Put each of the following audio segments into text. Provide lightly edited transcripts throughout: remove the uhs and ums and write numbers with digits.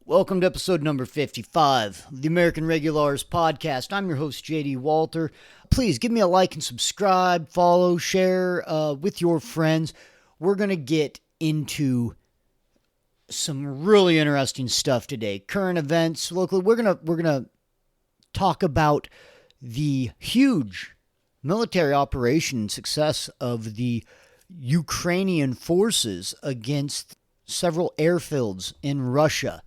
Welcome to episode number 55 of the American Regularis Podcast. I'm your host, JD Walter. Please give me a like and subscribe, follow, share with your friends. We're going to get into some really interesting stuff today. Current events, locally. We're gonna talk about the huge military operation success of the Ukrainian forces against several airfields in Russia.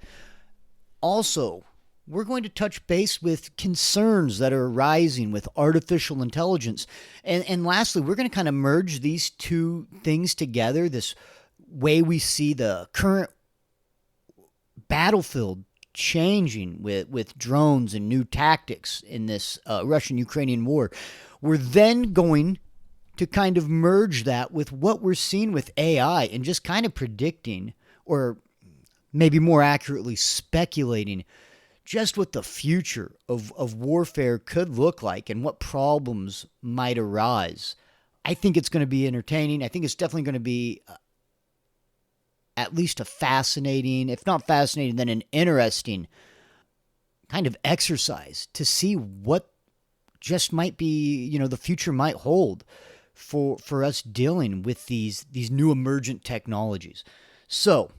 Also, we're going to touch base with concerns that are arising with artificial intelligence. And lastly, we're going to kind of merge these two things together, this way we see the current battlefield changing with drones and new tactics in this Russian-Ukrainian war. We're then going to kind of merge that with what we're seeing with AI and just kind of predicting, or maybe more accurately speculating, just what the future of warfare could look like and what problems might arise. I think it's going to be entertaining. I think it's definitely going to be at least a fascinating, if not fascinating, then an interesting kind of exercise to see what just might be, the future might hold for us dealing with these new emergent technologies. So,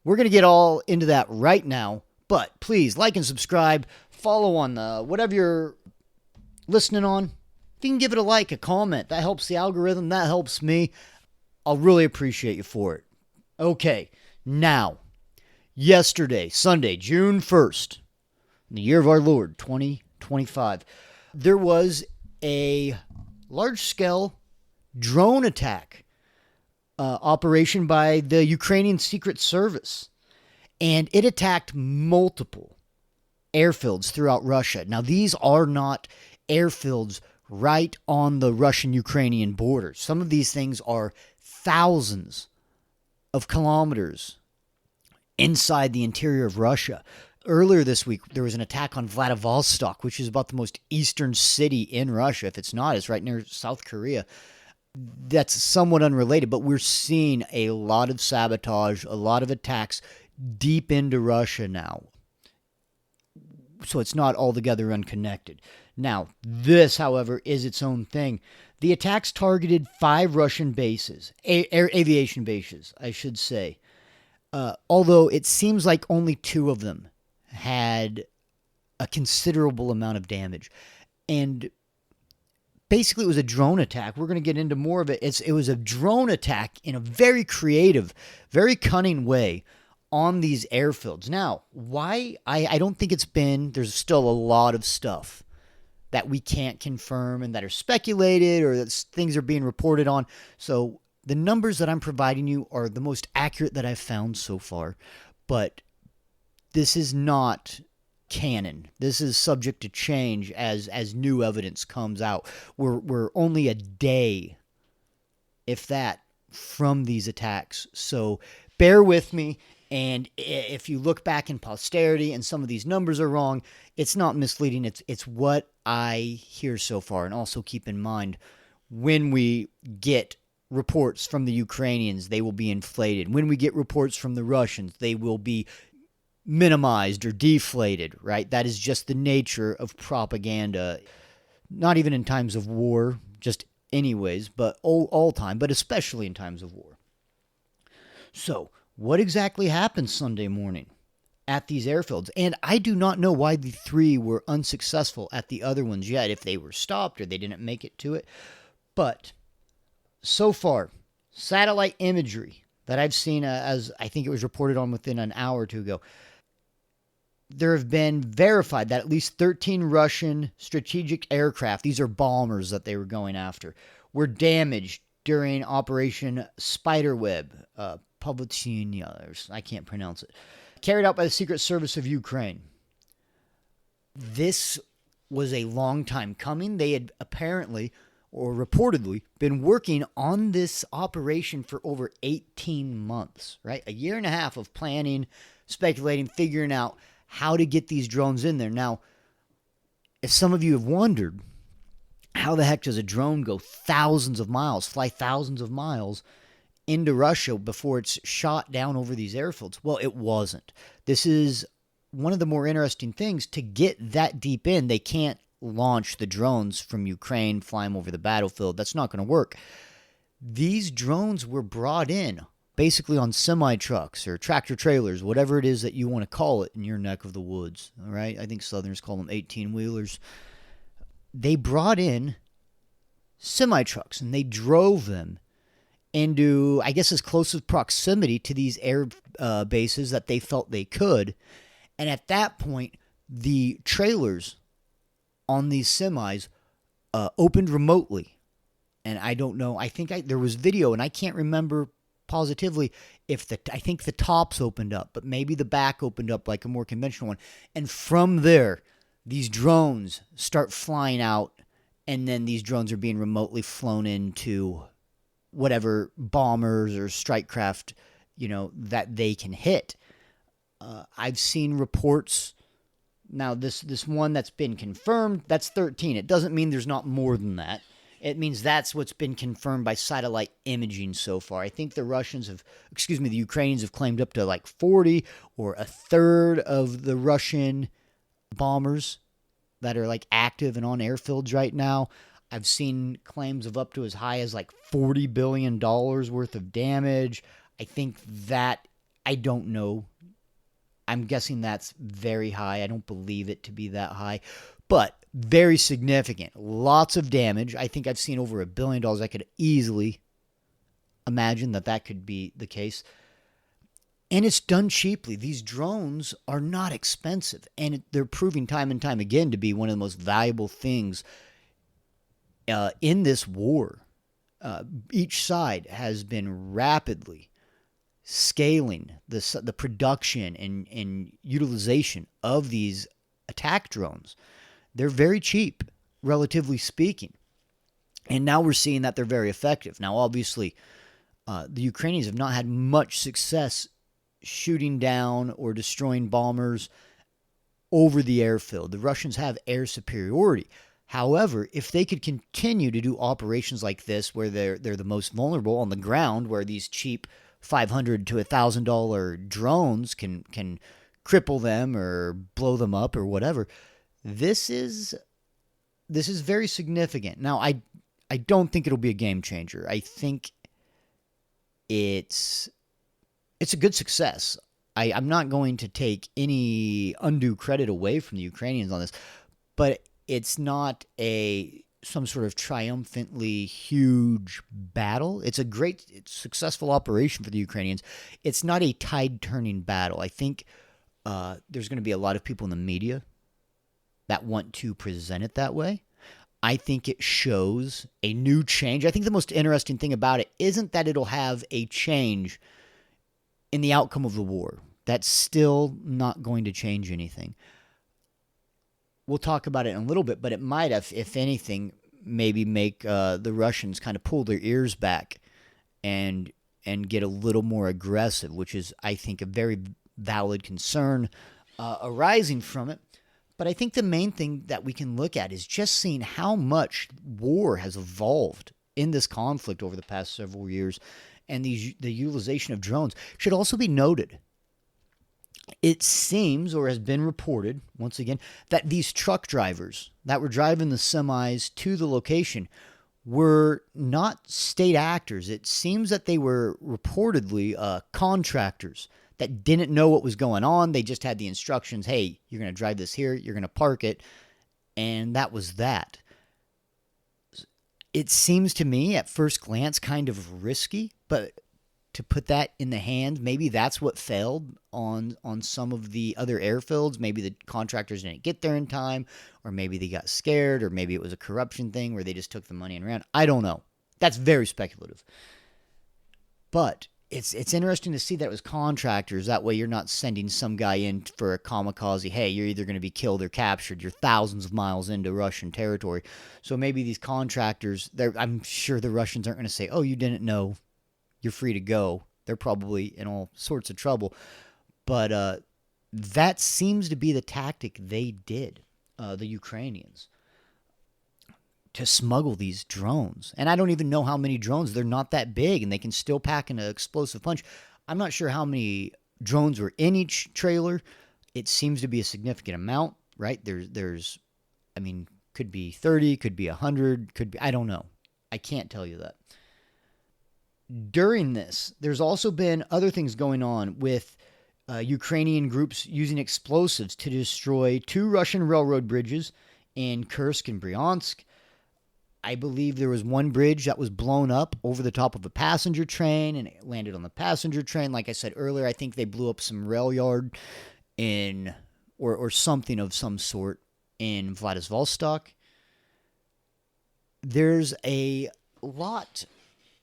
we're going to get all into that right now, but please like and subscribe, follow on whatever you're listening on. If you can give it a like, a comment, that helps the algorithm, that helps me. I'll really appreciate you for it. Okay, now, yesterday, Sunday, June 1st, in the year of our Lord, 2025, there was a large-scale drone attack operation by the Ukrainian Secret Service, and it attacked multiple airfields throughout Russia. Now, these are not airfields right on the Russian-Ukrainian border. Some of these things are thousands of kilometers inside the interior of Russia. Earlier this week, there was an attack on Vladivostok, which is about the most eastern city in Russia. If it's not, it's right near South Korea. That's somewhat unrelated, but we're seeing a lot of sabotage, a lot of attacks deep into Russia now. So it's not altogether unconnected. Now, this, however, is its own thing. The attacks targeted 5 Russian bases, aviation bases, I should say. Although it seems like only 2 of them had a considerable amount of damage. And basically, it was a drone attack. We're going to get into more of it. It was a drone attack in a very creative, very cunning way on these airfields. Now, why? I don't think there's still a lot of stuff that we can't confirm and that are speculated or that things are being reported on. So the numbers that I'm providing you are the most accurate that I've found so far. But this is not canon. This is subject to change as new evidence comes out. We're only a day, if that, from these attacks. So bear with me. And if you look back in posterity and some of these numbers are wrong, it's not misleading. It's what I hear so far. And also keep in mind, when we get reports from the Ukrainians, they will be inflated. When we get reports from the Russians, they will be minimized or deflated, right? That is just the nature of propaganda, not even in times of war, just anyways, but all time, but especially in times of war. So, what exactly happened Sunday morning at these airfields? And I do not know why the 3 were unsuccessful at the other ones yet, if they were stopped or they didn't make it to it. But so far, satellite imagery that I've seen, as I think it was reported on within an hour or 2 ago, there have been verified that at least 13 Russian strategic aircraft, these are bombers that they were going after, were damaged during Operation Spiderweb, Publichenia, I can't pronounce it, carried out by the Secret Service of Ukraine. This was a long time coming. They had apparently, or reportedly, been working on this operation for over 18 months, right? A year and a half of planning, speculating, figuring out how to get these drones in there. Now, if some of you have wondered, how the heck does a drone go thousands of miles, fly thousands of miles into Russia before it's shot down over these airfields. Well, it wasn't. This is one of the more interesting things. To get that deep in, they can't launch the drones from Ukraine, fly them over the battlefield. That's not going to work. These drones were brought in basically on semi-trucks or tractor trailers, whatever it is that you want to call it in your neck of the woods, all right? I think Southerners call them 18-wheelers. They brought in semi-trucks, and they drove them into, I guess, as close as proximity to these air bases that they felt they could. And at that point, the trailers on these semis opened remotely. And I don't know, I think there was video, and I can't remember positively if I think the tops opened up, but maybe the back opened up like a more conventional one. And from there, these drones start flying out, and then these drones are being remotely flown into whatever bombers or strike craft, that they can hit. I've seen reports. Now, this one that's been confirmed, that's 13. It doesn't mean there's not more than that. It means that's what's been confirmed by satellite imaging so far. I think the Ukrainians have claimed up to like 40 or a third of the Russian bombers that are like active and on airfields right now. I've seen claims of up to as high as like $40 billion worth of damage. I think that, I don't know. I'm guessing that's very high. I don't believe it to be that high, but very significant. Lots of damage. I think I've seen over $1 billion. I could easily imagine that could be the case. And it's done cheaply. These drones are not expensive, and they're proving time and time again to be one of the most valuable things in this war. Each side has been rapidly scaling the production and utilization of these attack drones. They're very cheap, relatively speaking. And now we're seeing that they're very effective. Now, obviously, the Ukrainians have not had much success shooting down or destroying bombers over the airfield. The Russians have air superiority. However, if they could continue to do operations like this, where they're the most vulnerable on the ground, where these cheap $500 to $1,000 drones can cripple them or blow them up or whatever, this is very significant. Now, I don't think it'll be a game changer. I think it's a good success. I'm not going to take any undue credit away from the Ukrainians on this, but it's not some sort of triumphantly huge battle. It's a successful operation for the Ukrainians. It's not a tide-turning battle. I think there's going to be a lot of people in the media that want to present it that way. I think it shows a new change. I think the most interesting thing about it isn't that it'll have a change in the outcome of the war. That's still not going to change anything. We'll talk about it in a little bit, but it might have, if anything, maybe make the Russians kind of pull their ears back and get a little more aggressive, which is, I think, a very valid concern arising from it. But I think the main thing that we can look at is just seeing how much war has evolved in this conflict over the past several years, and the utilization of drones should also be noted. It seems, or has been reported, once again, that these truck drivers that were driving the semis to the location were not state actors. It seems that they were reportedly contractors that didn't know what was going on. They just had the instructions, hey, you're going to drive this here, you're going to park it, and that was that. It seems to me, at first glance, kind of risky, but to put that in the hands, maybe that's what failed on some of the other airfields. Maybe the contractors didn't get there in time, or maybe they got scared, or maybe it was a corruption thing where they just took the money and ran. I don't know. That's very speculative. But it's interesting to see that it was contractors. That way you're not sending some guy in for a kamikaze. Hey, you're either going to be killed or captured. You're thousands of miles into Russian territory. So maybe these contractors, I'm sure the Russians aren't going to say, oh, you didn't know, you're free to go. They're probably in all sorts of trouble. But that seems to be the tactic they did, the Ukrainians. to smuggle these drones. And I don't even know how many drones. They're not that big, and they can still pack an explosive punch. I'm not sure how many drones were in each trailer. It seems to be a significant amount, right? There's I mean, could be 30, could be 100, could be, I don't know. I can't tell you that. During this, there's also been other things going on with Ukrainian groups using explosives to destroy 2 Russian railroad bridges in Kursk and Bryansk. I believe there was one bridge that was blown up over the top of a passenger train, and it landed on the passenger train. Like I said earlier, I think they blew up some rail yard in, or something of some sort in Vladivostok. There's a lot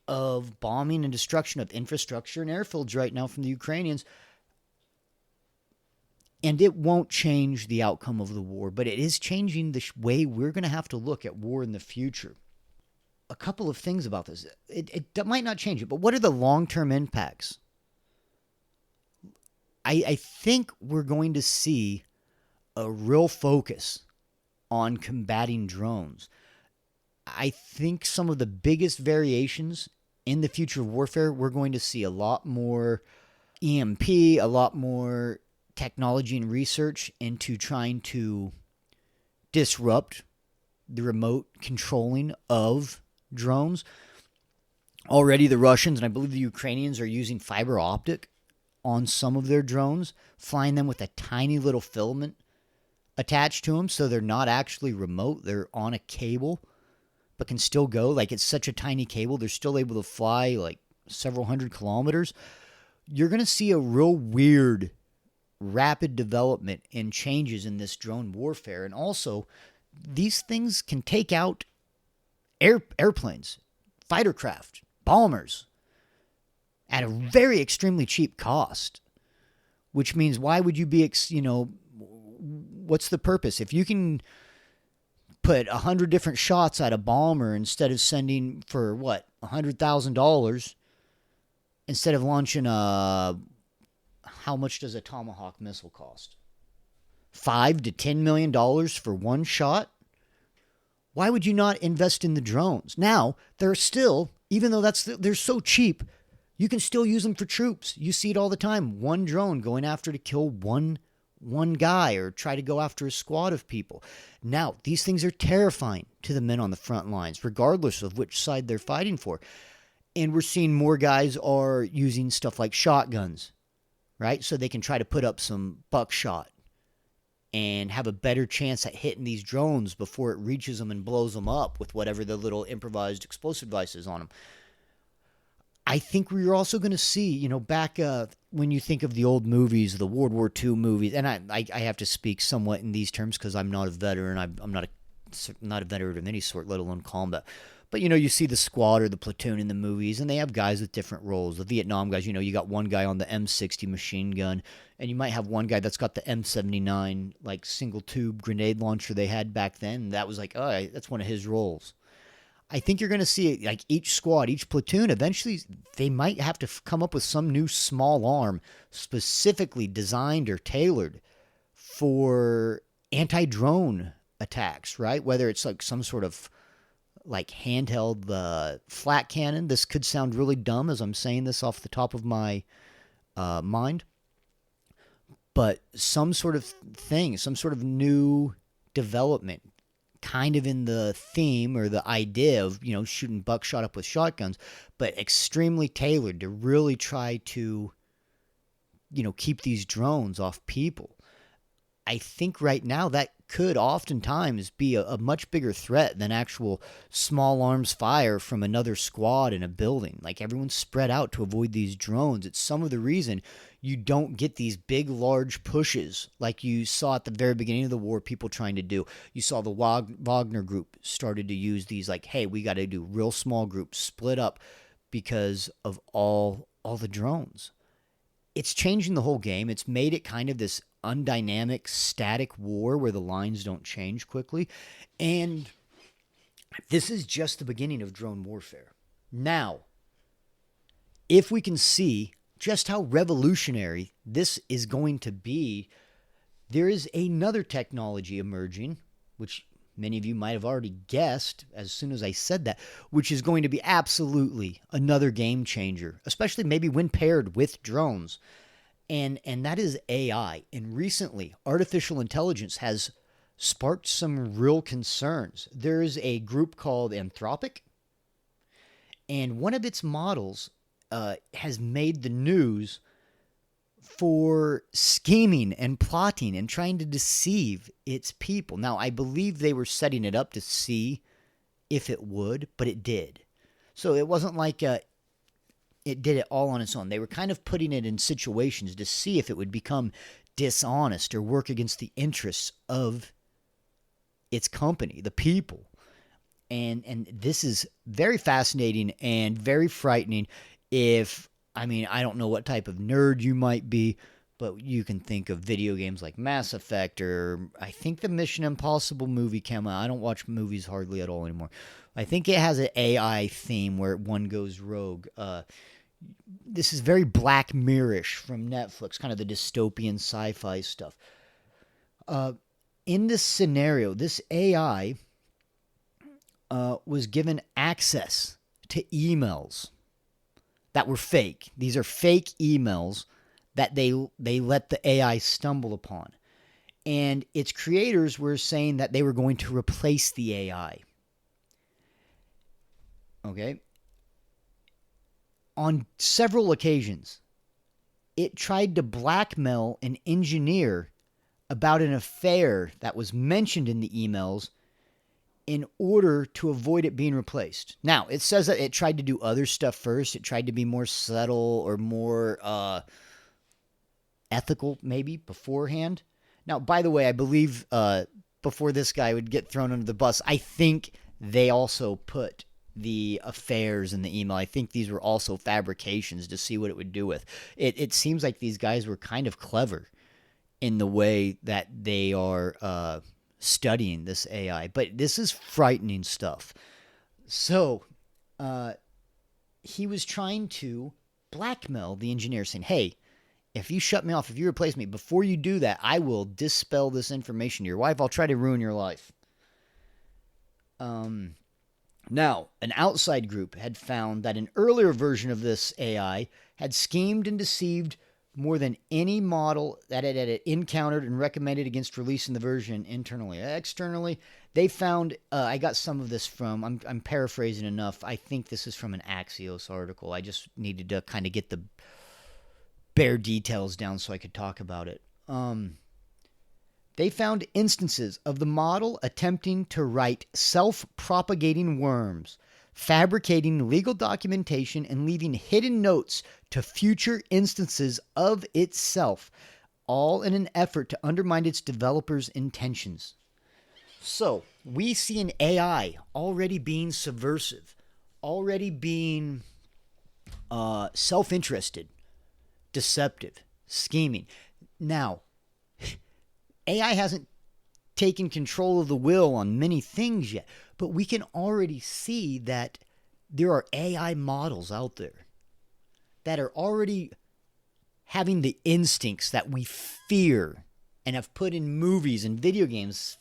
of bombing and destruction of infrastructure and airfields right now from the Ukrainians. And it won't change the outcome of the war, but it is changing the way we're going to have to look at war in the future. A couple of things about this. It might not change it, but what are the long-term impacts? I think we're going to see a real focus on combating drones. I think some of the biggest variations in the future of warfare, we're going to see a lot more EMP, a lot more technology and research into trying to disrupt the remote controlling of drones. Already the Russians, and I believe the Ukrainians, are using fiber optic on some of their drones, flying them with a tiny little filament attached to them, so they're not actually remote. They're on a cable, but can still go. Like, it's such a tiny cable, they're still able to fly like several hundred kilometers. You're going to see a real weird rapid development and changes in this drone warfare. And also, these things can take out airplanes, fighter craft, bombers at a very extremely cheap cost, which means why would you be, what's the purpose? If you can put 100 different shots at a bomber instead of sending for $100,000, instead of launching how much does a Tomahawk missile cost? $5 to $10 million for one shot? Why would you not invest in the drones? Now, they're still, even though they're so cheap, you can still use them for troops. You see it all the time. One drone going after to kill one guy or try to go after a squad of people. Now, these things are terrifying to the men on the front lines, regardless of which side they're fighting for. And we're seeing more guys are using stuff like shotguns, right? So they can try to put up some buckshot and have a better chance at hitting these drones before it reaches them and blows them up with whatever the little improvised explosive device is on them. I think we're also going to see, back when you think of the old movies, the World War II movies, and I have to speak somewhat in these terms because I'm not a veteran. I'm not a veteran of any sort, let alone combat. But, you see the squad or the platoon in the movies, and they have guys with different roles. The Vietnam guys, you got one guy on the M60 machine gun, and you might have one guy that's got the M79, like, single-tube grenade launcher they had back then. And that was like, oh, that's one of his roles. I think you're going to see, like, each squad, each platoon, eventually they might have to come up with some new small arm specifically designed or tailored for anti-drone attacks, right? Whether it's like some sort of like handheld flat cannon. This could sound really dumb as I'm saying this off the top of my mind, but some sort of thing, some sort of new development, kind of in the theme or the idea of, shooting buckshot up with shotguns, but extremely tailored to really try to, keep these drones off people. I think right now that could oftentimes be a much bigger threat than actual small arms fire from another squad in a building. Like, everyone's spread out to avoid these drones. It's some of the reason you don't get these big, large pushes like you saw at the very beginning of the war, people trying to do. You saw the Wagner group started to use these, like, hey, we got to do real small groups, split up because of all the drones. It's changing the whole game. It's made it kind of this undynamic, static war where the lines don't change quickly. And this is just the beginning of drone warfare. Now, if we can see just how revolutionary this is going to be, there is another technology emerging, which many of you might have already guessed as soon as I said that, which is going to be absolutely another game changer, especially maybe when paired with drones. And that is AI. And recently, artificial intelligence has sparked some real concerns. There's a group called Anthropic, and one of its models has made the news for scheming and plotting and trying to deceive its people. Now, I believe they were setting it up to see if it would, but it did. So it wasn't like it did it all on its own. They were kind of putting it in situations to see if it would become dishonest or work against the interests of its company, the people. And this is very fascinating and very frightening. I don't know what type of nerd you might be, but you can think of video games like Mass Effect, or I think the Mission Impossible movie came out. I don't watch movies hardly at all anymore. I think it has an AI theme where one goes rogue. This is very Black Mirror-ish from Netflix, kind of the dystopian sci-fi stuff. In this scenario, this AI was given access to emails that were fake. These are fake emails that they let the AI stumble upon. And its creators were saying that they were going to replace the AI. Okay? On several occasions, it tried to blackmail an engineer about an affair that was mentioned in the emails in order to avoid it being replaced. Now, it says that it tried to do other stuff first. It tried to be more subtle or more ethical, maybe, beforehand. Now, by the way, I believe before this guy would get thrown under the bus, I think they also put the affairs in the email. I think these were also fabrications to see what it would do with. It seems like these guys were kind of clever in the way that they are studying this AI. But this is frightening stuff. So he was trying to blackmail the engineer, saying, hey, if you shut me off, if you replace me, before you do that, I will dispel this information to your wife. I'll try to ruin your life. Now, an outside group had found that an earlier version of this AI had schemed and deceived more than any model that it had encountered and recommended against releasing the version internally. Externally, they found, I got some of this from, I'm paraphrasing enough, I think this is from an Axios article. I just needed to kind of get the bare details down so I could talk about it. They found instances of the model attempting to write self-propagating worms, fabricating legal documentation, and leaving hidden notes to future instances of itself, all in an effort to undermine its developers' intentions. So, we see an AI already being subversive, already being self-interested, deceptive, scheming. Now, AI hasn't taken control of the wheel on many things yet, but we can already see that there are AI models out there that are already having the instincts that we fear and have put in movies and video games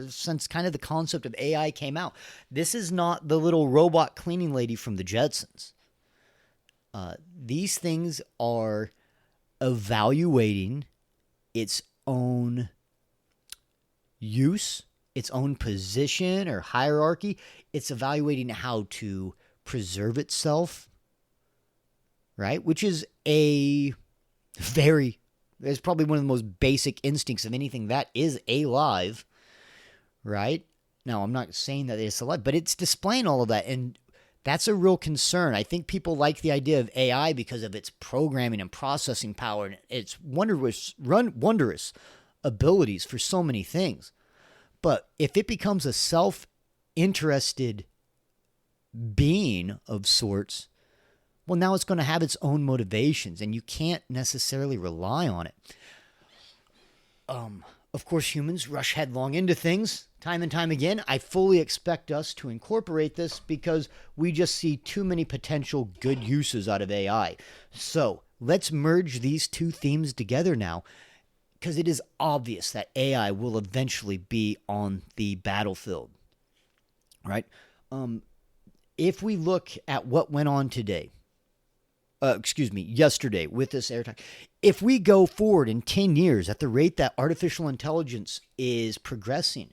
since kind of the concept of AI came out. This is not the little robot cleaning lady from the Jetsons. These things are evaluating its own use, its own position or hierarchy. It's evaluating how to preserve itself, right? Which is it's probably one of the most basic instincts of anything that is alive, right? Now, I'm not saying that it's alive, but it's displaying all of that, and that's a real concern. I think people like the idea of AI because of its programming and processing power and its wondrous abilities for so many things. But if it becomes a self-interested being of sorts, well, now it's going to have its own motivations, and you can't necessarily rely on it. Of course, humans rush headlong into things time and time again. I fully expect us to incorporate this because we just see too many potential good uses out of AI. So let's merge these two themes together now. because it is obvious that AI will eventually be on the battlefield, right? If we look at what went on yesterday with this air attack, if we go forward in 10 years at the rate that artificial intelligence is progressing,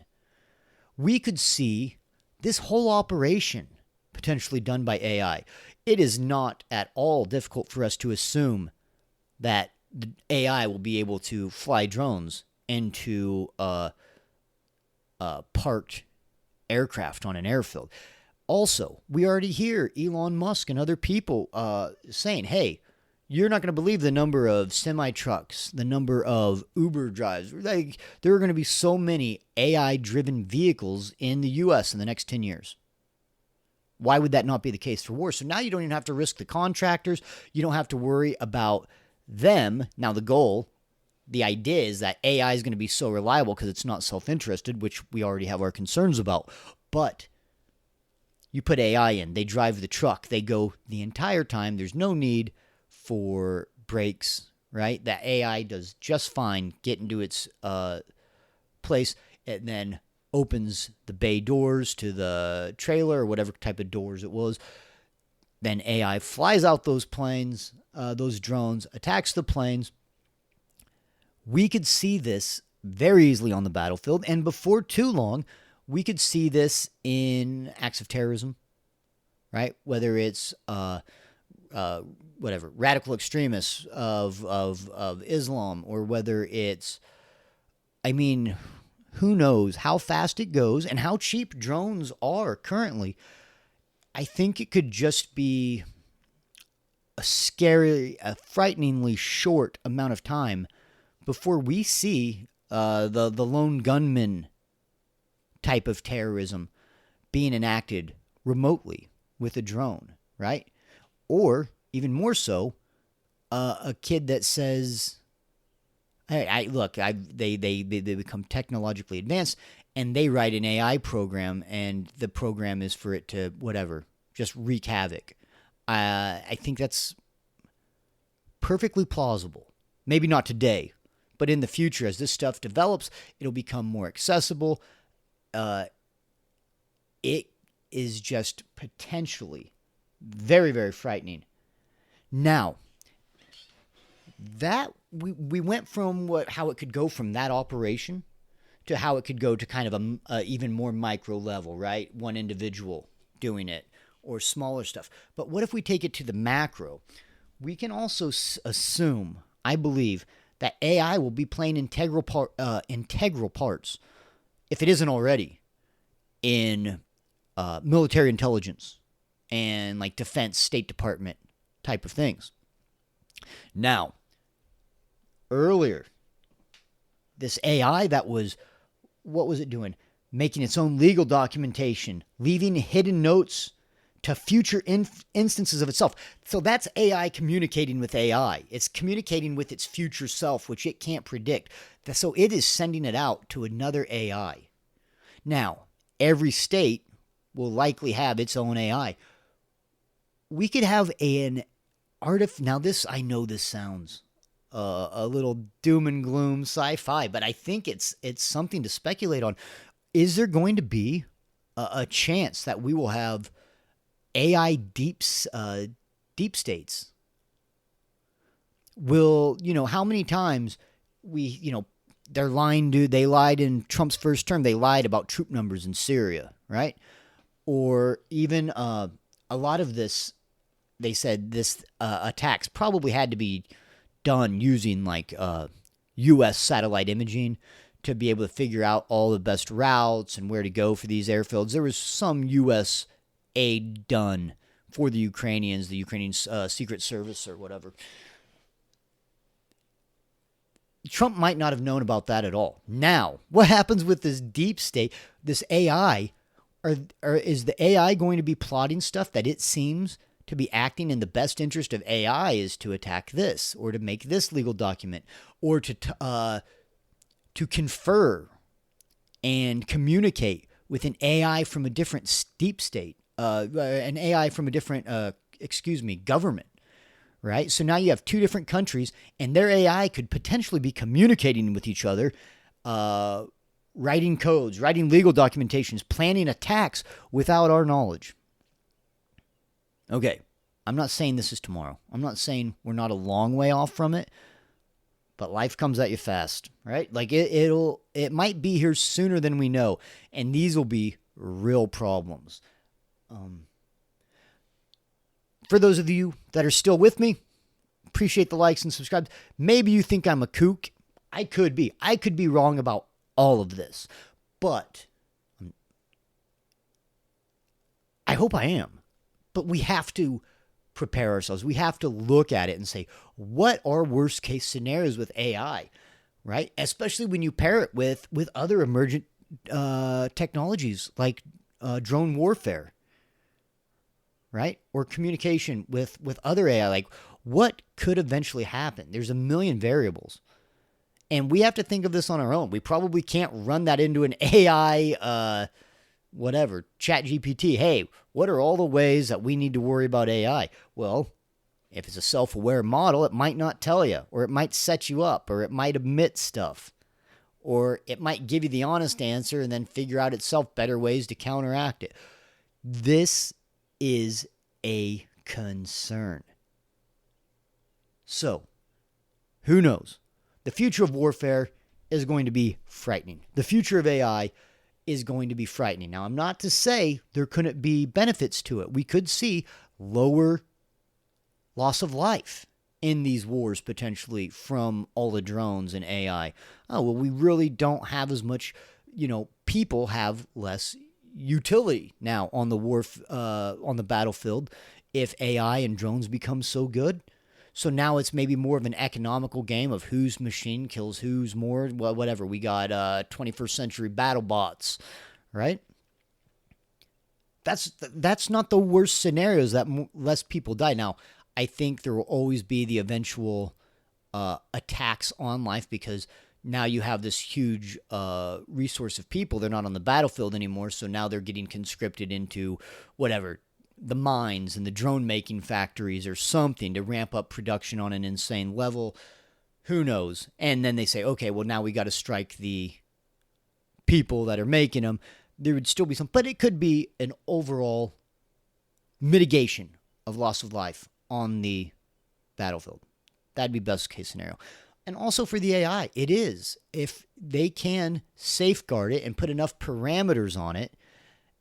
we could see this whole operation potentially done by AI. It is not at all difficult for us to assume that the AI will be able to fly drones into parked aircraft on an airfield. Also, we already hear Elon Musk and other people saying, hey, you're not going to believe the number of semi-trucks, the number of Uber drives. Like, there are going to be so many AI-driven vehicles in the U.S. in the next 10 years. Why would that not be the case for war? So now you don't even have to risk the contractors. You don't have to worry about them. Now the idea is that AI is going to be so reliable because it's not self-interested, which we already have our concerns about. But you put AI in, they drive the truck, they go the entire time. There's no need for brakes, right? That AI does just fine, get into its place, and then opens the bay doors to the trailer or whatever type of doors it was. Then AI flies out those planes, those drones, attacks the planes. We could see this very easily on the battlefield, and before too long, we could see this in acts of terrorism, right? Whether it's radical extremists of Islam, or whether it's, who knows how fast it goes and how cheap drones are currently. I think it could just be a frighteningly short amount of time before we see the lone gunman type of terrorism being enacted remotely with a drone, right? Or even more so, a kid that says, "Hey, they become technologically advanced, and they write an AI program, and the program is for it to just wreak havoc." I think that's perfectly plausible. Maybe not today, but in the future, as this stuff develops, it'll become more accessible. It is just potentially very, very frightening. Now, that we went from how it could go from that operation to how it could go to kind of a even more micro level, right? One individual doing it, or smaller stuff. But what if we take it to the macro? We can also assume, I believe, that AI will be playing integral parts, if it isn't already, in military intelligence and like defense, State Department type of things. Now, earlier, this AI that was, what was it doing? Making its own legal documentation, leaving hidden notes to future instances of itself. So that's AI communicating with AI. It's communicating with its future self, which it can't predict. So it is sending it out to another AI. Now, every state will likely have its own AI. We could have now this, I know this sounds a little doom and gloom sci-fi, but I think it's something to speculate on. Is there going to be a chance that we will have AI deep states? Will, how many times they lied in Trump's first term, they lied about troop numbers in Syria, right? Or even a lot of this, they said this attacks probably had to be done using like U.S. satellite imaging to be able to figure out all the best routes and where to go for these airfields. There was some U.S. aid done for the Ukrainians, the Ukrainian Secret Service or whatever. Trump might not have known about that at all. Now, what happens with this deep state, this AI? Is the AI going to be plotting stuff that it seems to be acting in the best interest of AI is to attack this, or to make this legal document, or to confer and communicate with an AI from a different deep state, an AI from a different, government, right? So now you have two different countries, and their AI could potentially be communicating with each other, writing codes, writing legal documentations, planning attacks without our knowledge. Okay, I'm not saying this is tomorrow. I'm not saying we're not a long way off from it, but life comes at you fast, right? Like it might be here sooner than we know, and these will be real problems. For those of you that are still with me, appreciate the likes and subscribes. Maybe you think I'm a kook. I could be. I could be wrong about all of this, but I hope I am. But we have to prepare ourselves. We have to look at it and say, what are worst case scenarios with AI, right? Especially when you pair it with other emergent technologies like drone warfare, right? Or communication with other AI. Like, what could eventually happen? There's a million variables. And we have to think of this on our own. We probably can't run that into an AI, chat GPT. Hey, what are all the ways that we need to worry about AI? Well, if it's a self-aware model, it might not tell you, or it might set you up, or it might omit stuff, or it might give you the honest answer and then figure out itself better ways to counteract it. This is a concern. So, who knows? The future of warfare is going to be frightening. The future of AI is going to be frightening. Now, I'm not to say there couldn't be benefits to it. We could see lower loss of life in these wars potentially from all the drones and AI. Oh, well, we really don't have as much, people have less utility now on the battlefield if AI and drones become so good. So now it's maybe more of an economical game of whose machine kills who's more. Well, whatever. We got 21st century battle bots, right? That's not the worst scenarios that less people die. Now, I think there will always be the eventual attacks on life because now you have this huge resource of people. They're not on the battlefield anymore, so now they're getting conscripted into whatever, the mines and the drone making factories or something to ramp up production on an insane level. Who knows? And then they say, okay, well, now we got to strike the people that are making them. There would still be some, but it could be an overall mitigation of loss of life on the battlefield. That'd be best case scenario. And also for the AI, it is. If they can safeguard it and put enough parameters on it,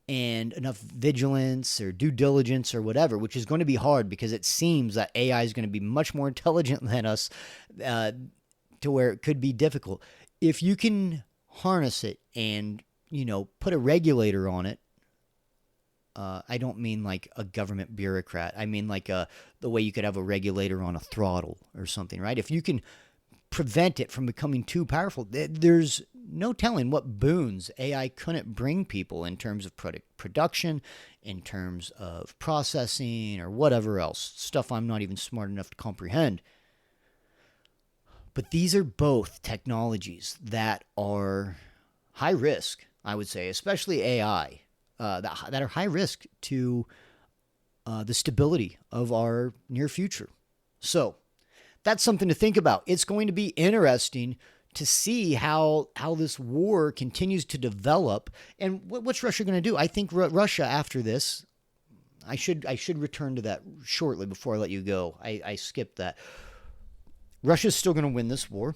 and enough vigilance or due diligence or whatever, which is going to be hard because it seems that AI is going to be much more intelligent than us to where it could be difficult. If you can harness it and, put a regulator on it, I don't mean like a government bureaucrat. I mean like the way you could have a regulator on a throttle or something, right? If you can prevent it from becoming too powerful, there's no telling what boons AI couldn't bring people in terms of production, in terms of processing, or whatever else. Stuff I'm not even smart enough to comprehend. But these are both technologies that are high risk, I would say, especially AI, that are high risk to the stability of our near future. So that's something to think about. It's going to be interesting to see how this war continues to develop. And what's Russia going to do? I think Russia, after this, I should return to that shortly before I let you go. I skipped that. Russia's still going to win this war.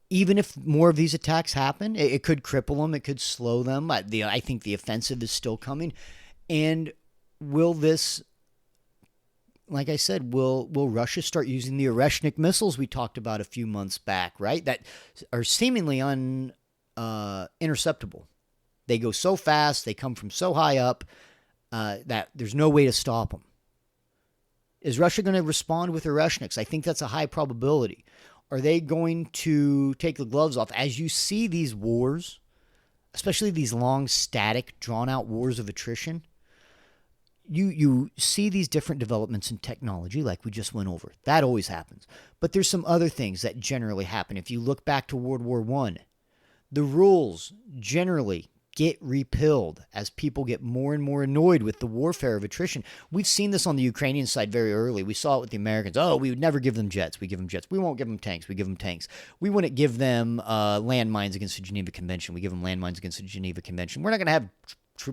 Even if more of these attacks happen, it could cripple them. It could slow them. I think the offensive is still coming. And will this... Like I said, will Russia start using the Oreshnik missiles we talked about a few months back, right? That are seemingly interceptable. They go so fast, they come from so high up that there's no way to stop them. Is Russia going to respond with Oreshniks? I think that's a high probability. Are they going to take the gloves off? As you see these wars, especially these long, static, drawn-out wars of attrition, you see these different developments in technology like we just went over. That always happens. But there's some other things that generally happen. If you look back to World War I, the rules generally get repelled as people get more and more annoyed with the warfare of attrition. We've seen this on the Ukrainian side very early. We saw it with the Americans. Oh, we would never give them jets. We give them jets. We won't give them tanks. We give them tanks. We wouldn't give them landmines against the Geneva Convention. We give them landmines against the Geneva Convention. We're not going to have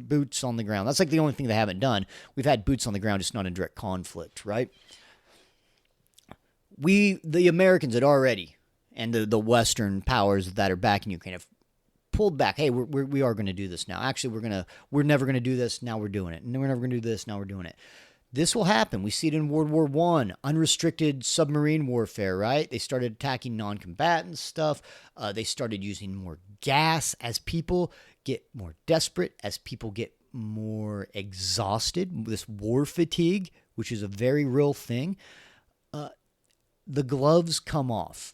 boots on the ground. That's like the only thing they haven't done. We've had boots on the ground, just not in direct conflict, right? The Americans had already, and the Western powers that are backing Ukraine have pulled back. Hey, we are going to do this now. Actually, we're never going to do this. Now we're doing it. And we're never going to do this. Now we're doing it. This will happen. We see it in World War I, unrestricted submarine warfare, right? They started attacking non-combatant stuff. They started using more gas as people get more desperate, as people get more exhausted. This war fatigue, which is a very real thing. The gloves come off,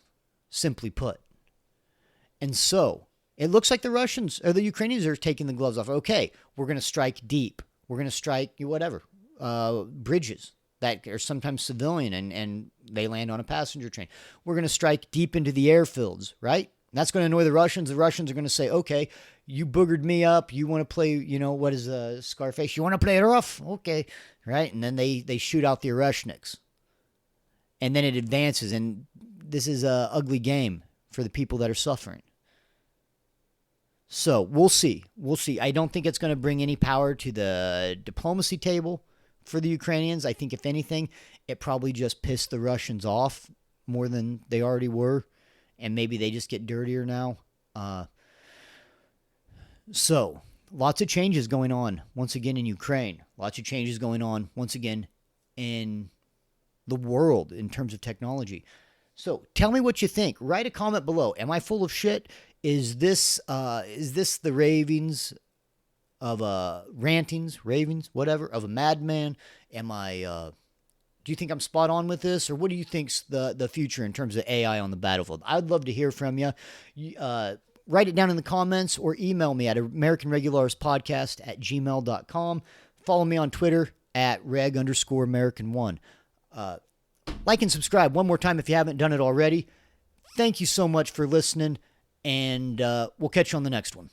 simply put. And so it looks like the Russians or the Ukrainians are taking the gloves off. Okay, we're going to strike deep. We're going to strike whatever, bridges that are sometimes civilian and they land on a passenger train. We're going to strike deep into the airfields, right? That's going to annoy the Russians. The Russians are going to say, okay, you boogered me up. You want to play, what is Scarface? You want to play it rough? Okay, right? And then they shoot out the Orushniks. And then it advances, and this is an ugly game for the people that are suffering. So we'll see. We'll see. I don't think it's going to bring any power to the diplomacy table for the Ukrainians. I think, if anything, it probably just pissed the Russians off more than they already were, and maybe they just get dirtier now. So lots of changes going on once again in Ukraine. Lots of changes going on once again in the world in terms of technology. So tell me what you think. Write a comment below. Am I full of shit? Is this the ravings of ravings, whatever, of a madman? Do you think I'm spot on with this, or what do you think's the future in terms of AI on the battlefield? I'd love to hear from you. Write it down in the comments or email me at AmericanRegularisPodcast@gmail.com. Follow me on Twitter at reg_American1. Like and subscribe one more time if you haven't done it already. Thank you so much for listening, and we'll catch you on the next one.